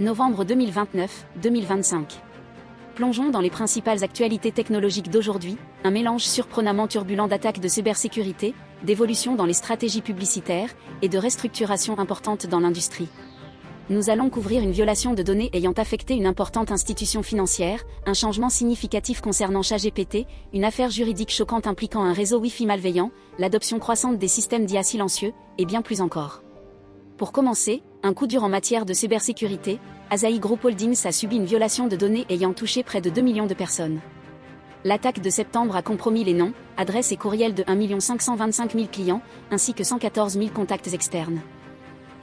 Novembre 2029-2025. Plongeons dans les principales actualités technologiques d'aujourd'hui, un mélange surprenamment turbulent d'attaques de cybersécurité, d'évolutions dans les stratégies publicitaires et de restructurations importantes dans l'industrie. Nous allons couvrir une violation de données ayant affecté une importante institution financière, un changement significatif concernant ChatGPT, une affaire juridique choquante impliquant un réseau Wi-Fi malveillant, l'adoption croissante des systèmes d'IA silencieux, et bien plus encore. Pour commencer, un coup dur en matière de cybersécurité, Asahi Group Holdings a subi une violation de données ayant touché près de 2 millions de personnes. L'attaque de septembre a compromis les noms, adresses et courriels de 1 525 000 clients, ainsi que 114 000 contacts externes.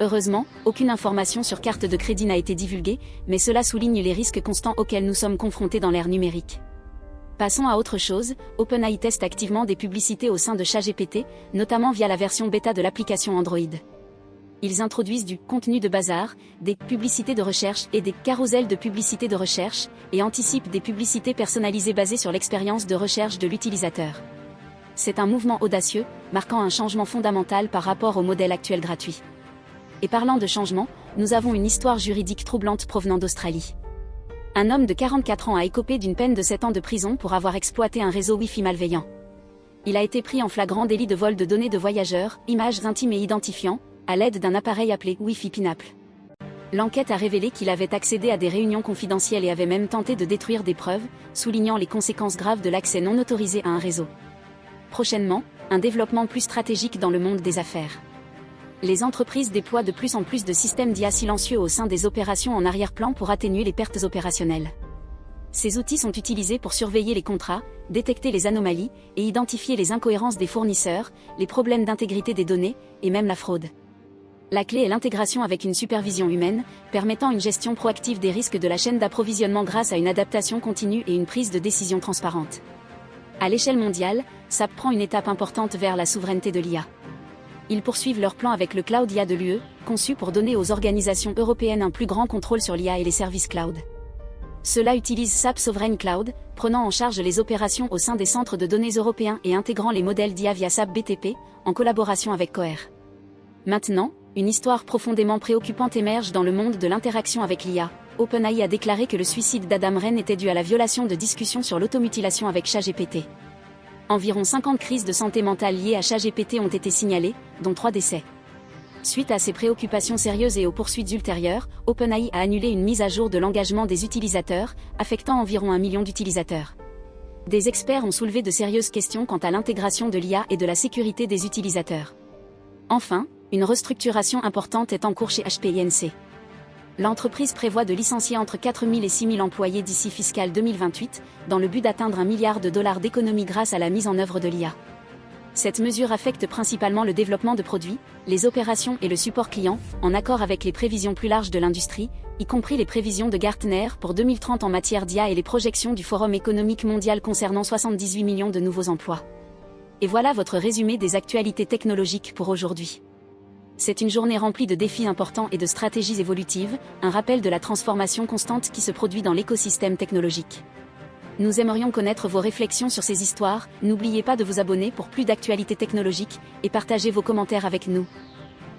Heureusement, aucune information sur carte de crédit n'a été divulguée, mais cela souligne les risques constants auxquels nous sommes confrontés dans l'ère numérique. Passons à autre chose, OpenAI teste activement des publicités au sein de ChatGPT, notamment via la version bêta de l'application Android. Ils introduisent du contenu de bazar, des publicités de recherche et des carousels de publicités de recherche, et anticipent des publicités personnalisées basées sur l'expérience de recherche de l'utilisateur. C'est un mouvement audacieux, marquant un changement fondamental par rapport au modèle actuel gratuit. Et parlant de changement, nous avons une histoire juridique troublante provenant d'Australie. Un homme de 44 ans a écopé d'une peine de 7 ans de prison pour avoir exploité un réseau Wi-Fi malveillant. Il a été pris en flagrant délit de vol de données de voyageurs, images intimes et identifiants, à l'aide d'un appareil appelé Wi-Fi Pinaple. L'enquête a révélé qu'il avait accédé à des réunions confidentielles et avait même tenté de détruire des preuves, soulignant les conséquences graves de l'accès non autorisé à un réseau. Prochainement, un développement plus stratégique dans le monde des affaires. Les entreprises déploient de plus en plus de systèmes d'IA silencieux au sein des opérations en arrière-plan pour atténuer les pertes opérationnelles. Ces outils sont utilisés pour surveiller les contrats, détecter les anomalies et identifier les incohérences des fournisseurs, les problèmes d'intégrité des données et même la fraude. La clé est l'intégration avec une supervision humaine, permettant une gestion proactive des risques de la chaîne d'approvisionnement grâce à une adaptation continue et une prise de décision transparente. À l'échelle mondiale, SAP prend une étape importante vers la souveraineté de l'IA. Ils poursuivent leur plan avec le Cloud IA de l'UE, conçu pour donner aux organisations européennes un plus grand contrôle sur l'IA et les services cloud. Cela utilise SAP Sovereign Cloud, prenant en charge les opérations au sein des centres de données européens et intégrant les modèles d'IA via SAP BTP, en collaboration avec Cohere. Maintenant, une histoire profondément préoccupante émerge dans le monde de l'interaction avec l'IA. OpenAI a déclaré que le suicide d'Adam Ren était dû à la violation de discussions sur l'automutilation avec ChatGPT. Environ 50 crises de santé mentale liées à ChatGPT ont été signalées, dont 3 décès. Suite à ces préoccupations sérieuses et aux poursuites ultérieures, OpenAI a annulé une mise à jour de l'engagement des utilisateurs, affectant environ 1 million d'utilisateurs. Des experts ont soulevé de sérieuses questions quant à l'intégration de l'IA et de la sécurité des utilisateurs. Enfin, une restructuration importante est en cours chez HP Inc. L'entreprise prévoit de licencier entre 4 000 et 6 000 employés d'ici fiscal 2028, dans le but d'atteindre $1 milliard d'économies grâce à la mise en œuvre de l'IA. Cette mesure affecte principalement le développement de produits, les opérations et le support client, en accord avec les prévisions plus larges de l'industrie, y compris les prévisions de Gartner pour 2030 en matière d'IA et les projections du Forum économique mondial concernant 78 millions de nouveaux emplois. Et voilà votre résumé des actualités technologiques pour aujourd'hui. C'est une journée remplie de défis importants et de stratégies évolutives, un rappel de la transformation constante qui se produit dans l'écosystème technologique. Nous aimerions connaître vos réflexions sur ces histoires, n'oubliez pas de vous abonner pour plus d'actualités technologiques, et partagez vos commentaires avec nous.